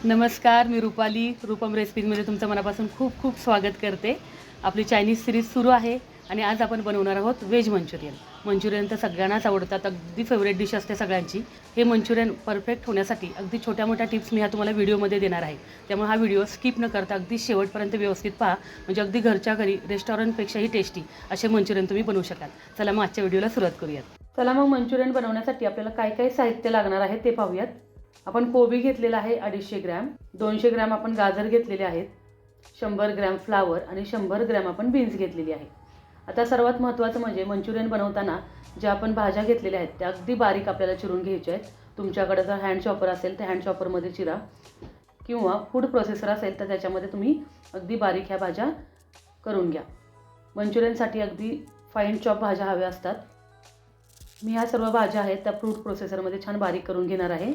नमस्कार, मी रुपाली. रूपम रेसिपीजमध्ये तुमचं मनापासून खूप खूप स्वागत करते. आपली चायनीज सिरीज सुरू आहे आणि आज आपण बनवणार आहोत व्हेज मंचुरियन. मंचुरियन तर सगळ्यांनाच आवडतात, अगदी फेवरेट डिश असते सगळ्यांची. हे मंचुरियन परफेक्ट होण्यासाठी अगदी छोट्या मोठ्या टिप्स मी ह्या तुम्हाला व्हिडिओमध्ये देणार आहे. त्यामुळे हा व्हिडिओ स्किप न करता अगदी शेवटपर्यंत व्यवस्थित पहा, म्हणजे अगदी घरच्या घरी रेस्टॉरंटपेक्षाही टेस्टी असे मंचुरियन तुम्ही बनवू शकाल. चला मग आजच्या व्हिडिओला सुरुवात करूयात. चला मग मंचुरियन बनवण्यासाठी आपल्याला काय काय साहित्य लागणार आहे ते पाहूयात. आपण कोबी घेतलेला आहे 250 ग्रॅम, 200 ग्रॅम आपण गाजर घेतलेले आहेत, 100 ग्रॅम फ्लावर आणि 100 ग्रॅम आपण बीन्स घेतलेली आहे. आता सर्वात महत्त्वाचं म्हणजे मंचुरियन बनवताना ज्या आपण भाज्या घेतलेल्या आहेत त्या अगदी बारीक आपल्याला चिरून घ्यायच्या आहेत. तुमच्याकडे जर हँड चॉपर असेल तर हँड चॉपरमध्ये चिरा, किंवा फूड प्रोसेसर असेल तर त्याच्यामध्ये तुम्ही अगदी बारीक ह्या भाज्या करून घ्या. मंचुरियनसाठी अगदी फाईन चॉप भाज्या हव्या असतात. मी ह्या सर्व भाज्या आहेत त्या फूड प्रोसेसरमध्ये छान बारीक करून घेणार आहे.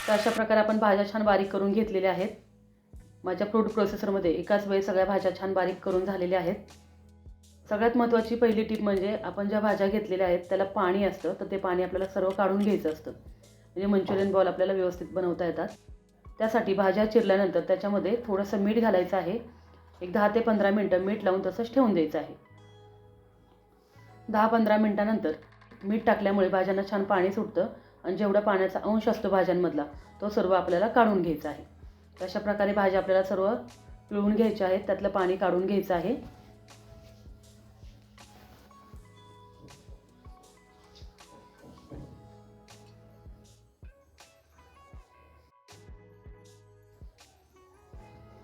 तर अशा प्रकारे आपण भाज्या छान बारीक करून घेतलेल्या आहेत. माझ्या फूड प्रोसेसरमध्ये एकाच वेळी सगळ्या भाज्या छान बारीक करून झालेल्या आहेत. सगळ्यात महत्त्वाची पहिली टिप म्हणजे आपण ज्या भाज्या घेतलेल्या आहेत त्याला पाणी असतं, तर ते पाणी आपल्याला सर्व काढून घ्यायचं असतं, म्हणजे मंचुरियन बॉल आपल्याला व्यवस्थित बनवता येतात. त्यासाठी भाज्या चिरल्यानंतर त्याच्यामध्ये थोडंसं मीठ घालायचं आहे. एक 10 ते 15 मिनटं मीठ लावून तसंच ठेवून द्यायचं आहे. 10-15 मिनटानंतर मीठ टाकल्यामुळे भाज्यांना छान पाणी सुटतं आणि जेवढा पाण्याचा अंश असतो भाज्यांमधला तो सर्व आपल्याला काढून घ्यायचा आहे. अशा प्रकारे भाज्या आपल्याला सर्व पिळून घ्यायच्या आहेत, त्यातलं पाणी काढून घ्यायचं आहे.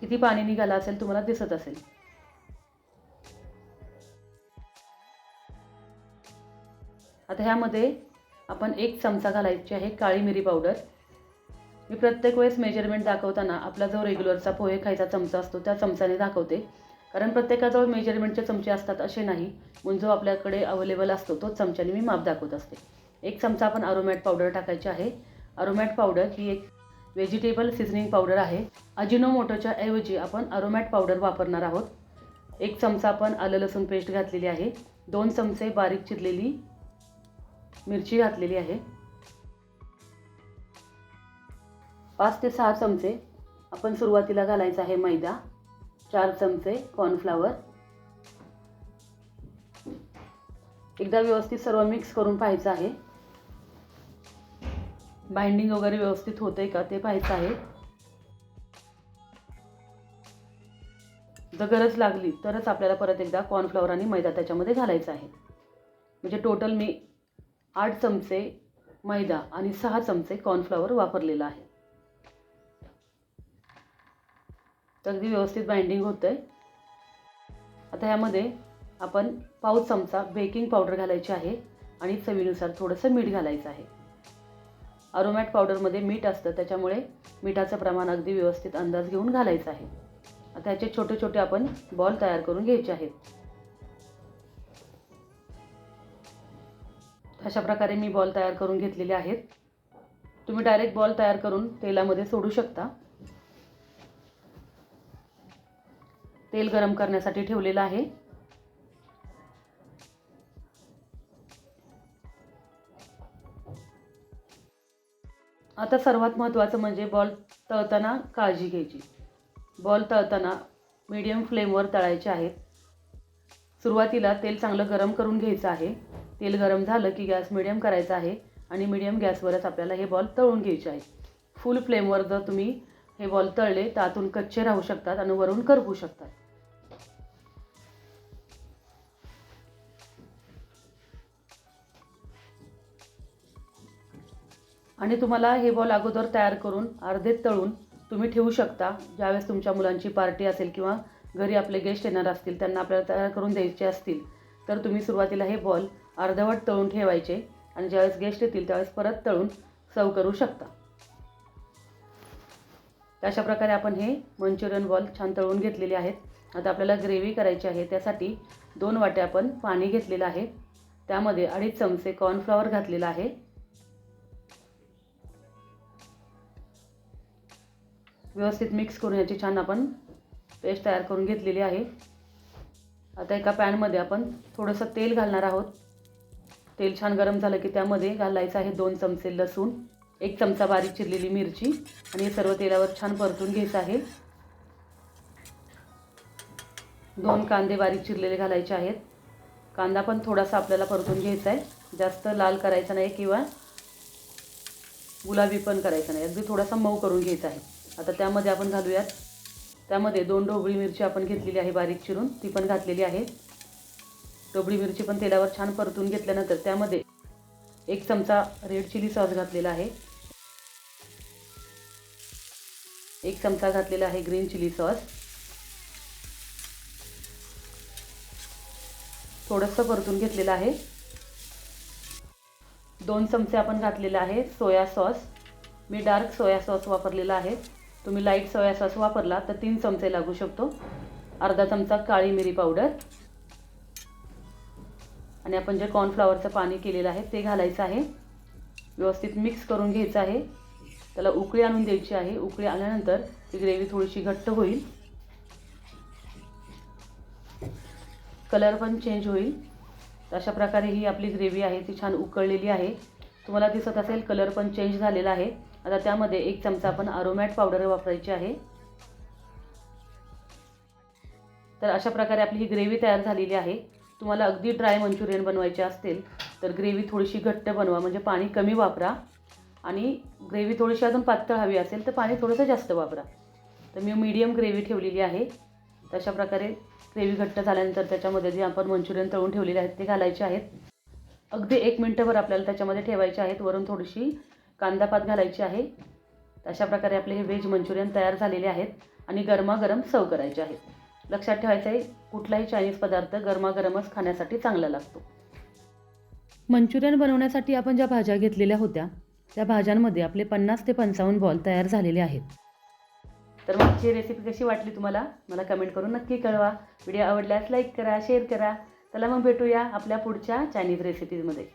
किती पाणी निघालं असेल तुम्हाला दिसत असेल. आता ह्यामध्ये आपण 1 चमचा घालायची आहे काळी मिरी पावडर. मी प्रत्येक वेळेस मेजरमेंट दाखवताना आपला जो रेग्युलरचा पोहे खायचा चमचा असतो त्या चमच्याने दाखवते, कारण प्रत्येकाजवळ मेजरमेंटचे चमचे असतात असे नाही, म्हणून जो आपल्याकडे अवेलेबल असतो तोच चमच्याने मी माप दाखवत असते. 1 चमचा आपण अरोमॅट पावडर टाकायची आहे. अरोमॅट पावडर ही एक व्हेजिटेबल सीझनिंग पावडर आहे. अजिनोमोटोच्या ऐवजी आपण अरोमॅट पावडर वापरणार आहोत. 1 चमचा आपण आलं लसूण पेस्ट घातलेली आहे. 2 चमचे बारीक चिरलेली मिरची घातलेली आहे. 5 ते 6 चमचे आपण सुरुवातीला घालायचा आहे मैदा. 4 चमचे कॉर्नफ्लॉवर. एकदा व्यवस्थित सर्व मिक्स करून पाहायचं आहे. बाइंडिंग वगैरे व्यवस्थित होते का ते पाहायचं आहे. जर गरज लागली तरच आपल्याला परत एकदा कॉर्नफ्लॉवर आणि मैदा त्याच्यामध्ये घालायचा आहे. म्हणजे टोटल मी 8 चमचे मैदा आणि 6 चमचे कॉर्नफ्लॉवर वापरलेला आहे. तर अगदी व्यवस्थित बाइंडिंग होतं आहे. आता ह्यामध्ये आपण पाव चमचा बेकिंग पावडर घालायची आहे आणि चवीनुसार थोडंसं मीठ घालायचं आहे. अरोमॅट पावडरमध्ये मीठ असतं, त्याच्यामुळे मिठाचं प्रमाण अगदी व्यवस्थित अंदाज घेऊन घालायचं आहे. आता ह्याचे छोटे छोटे आपण बॉल तयार करून घ्यायचे आहेत. अशा प्रकारे मी बॉल तयार करून घेतलेले आहेत. तुम्ही डायरेक्ट बॉल तयार करून तेलामध्ये सोडू शकता. तेल गरम करण्यासाठी ठेवलेलं आहे. आता सर्वात महत्त्वाचं म्हणजे बॉल तळताना काळजी घ्यायची. बॉल तळताना मीडियम फ्लेमवर तळायचे आहेत. सुरुवातीला तेल चांगलं गरम करून घ्यायचं आहे. तेल गरम झालं की गॅस मीडियम करायचा आहे आणि मीडियम गॅसवरच आपल्याला हे बॉल तळून घ्यायचे आहेत. फुल फ्लेमवर जर तुम्ही हे बॉल तळले तर आतून कच्चे राहू शकतात आणि वरून करपू शकतात. आणि तुम्हाला हे बॉल अगोदर तयार करून अर्धे तळून तुम्ही ठेवू शकता. ज्यावेळेस तुमच्या मुलांची पार्टी असेल किंवा घरी आपले गेस्ट येणार असतील, त्यांना आपल्याला तयार करून द्यायचे असतील, तर तुम्ही सुरुवातीला हे बॉल अर्धवट तळून ठेवायचे आणि ज्यावेळेस गेस्ट येतील त्यावेळेस परत तळून सर्व करू शकता. अशा प्रकारे आपण हे मंचुरियन बॉल छान तळून घेतलेले आहेत. आता आपल्याला ग्रेव्ही करायची आहे. त्यासाठी 2 वाट्या आपण पाणी घेतलेलं आहे. त्यामध्ये 2.5 चमचे कॉर्नफ्लॉवर घातलेला आहे. व्यवस्थित मिक्स करून याची छान आपण पेस्ट तयार करून घेतलेली आहे. आता एका पॅनमध्ये आपण थोडंसं तेल घालणार आहोत. तेल छान गरम झालं की त्यामध्ये घालायचं आहे 2 चमचे लसूण, 1 चमचा बारीक चिरलेली मिरची आणि हे सर्व तेलावर छान परतून घ्यायचं आहे. 2 कांदे बारीक चिरलेले घालायचे आहेत. कांदा पण थोडासा आपल्याला परतून घ्यायचा आहे, जास्त लाल करायचा नाही किंवा गुलाबी पण करायचा नाही, अगदी थोडासा मऊ करून घ्यायचा आहे. आता त्यामध्ये आपण घालूयात, त्यामध्ये 2 ढोबळी मिरची आपण घेतलेली आहे बारीक चिरून, ती पण घातलेली आहे. ढोबळी मिरची पण तेलावर छान परतून घेतल्यानंतर त्यामध्ये 1 चमचा रेड चिली सॉस घातलेला आहे, 1 चमचा घातलेला आहे ग्रीन चिली सॉस. थोडंसं परतून घेतलेलं आहे. 2 चमचे आपण घातलेला आहे सोया सॉस. मी डार्क सोया सॉस वापरलेला आहे. तुम्ही लाईट सोया सॉस वापरला तर 3 चमचे लागू शकतो. अर्धा चमचा काळी मिरी पावडर आणि आपण जे कॉर्नफ्लॉवरचं पाणी केलेलं आहे ते घालायचं आहे. व्यवस्थित मिक्स करून घ्यायचं आहे. त्याला उकळी आणून द्यायची आहे. उकळी आल्यानंतर ती ग्रेव्ही थोडीशी घट्ट होईल, कलर पण चेंज होईल. अशा प्रकारे ही आपली ग्रेव्ही आहे ती छान उकळलेली आहे. तुम्हाला दिसत असेल कलर पण चेंज झालेला आहे. आता त्यामध्ये 1 चमचा आपण अरोमॅट पावडर वापरायची आहे. तर अशा प्रकारे आपली ही ग्रेव्ही तयार झालेली आहे. तुम्हाला अगदी ड्राय मंचुरियन बनवायचे असतील तर ग्रेव्ही थोडीशी घट्ट बनवा, म्हणजे पाणी कमी वापरा. आणि ग्रेव्ही थोडीशी अजून पातळ हवी असेल तर पाणी थोडंसं जास्त वापरा. तर मी मीडियम ग्रेव्ही ठेवलेली आहे. तशा प्रकारे ग्रेव्ही घट्ट झाल्यानंतर त्याच्यामध्ये जे आपण मंचुरियन तळून ठेवलेले आहेत ते घालायचे आहेत. अगदी 1 मिनिटभर आपल्याला त्याच्यामध्ये ठेवायचे आहेत. वरून थोडीशी कांदापात घालायची आहे. अशा प्रकारे आपले हे व्हेज मंचुरियन तयार झालेले आहेत आणि गरमागरम सर्व करायचे आहेत. लक्षात ठेवायचं आहे, कुठलाही चायनीज पदार्थ गरमागरमच खाण्यासाठी चांगला लागतो. मंचुरियन बनवण्यासाठी आपण ज्या भाज्या घेतलेल्या होत्या त्या भाज्यांमध्ये आपले 50 ते 55 बॉल तयार झालेले आहेत. तर माझी रेसिपी कशी वाटली तुम्हाला मला कमेंट करून नक्की कळवा. व्हिडिओ आवडल्यास लाईक करा, शेअर करा. चला मग भेटूया आपल्या पुढच्या चायनीज रेसिपीजमध्ये.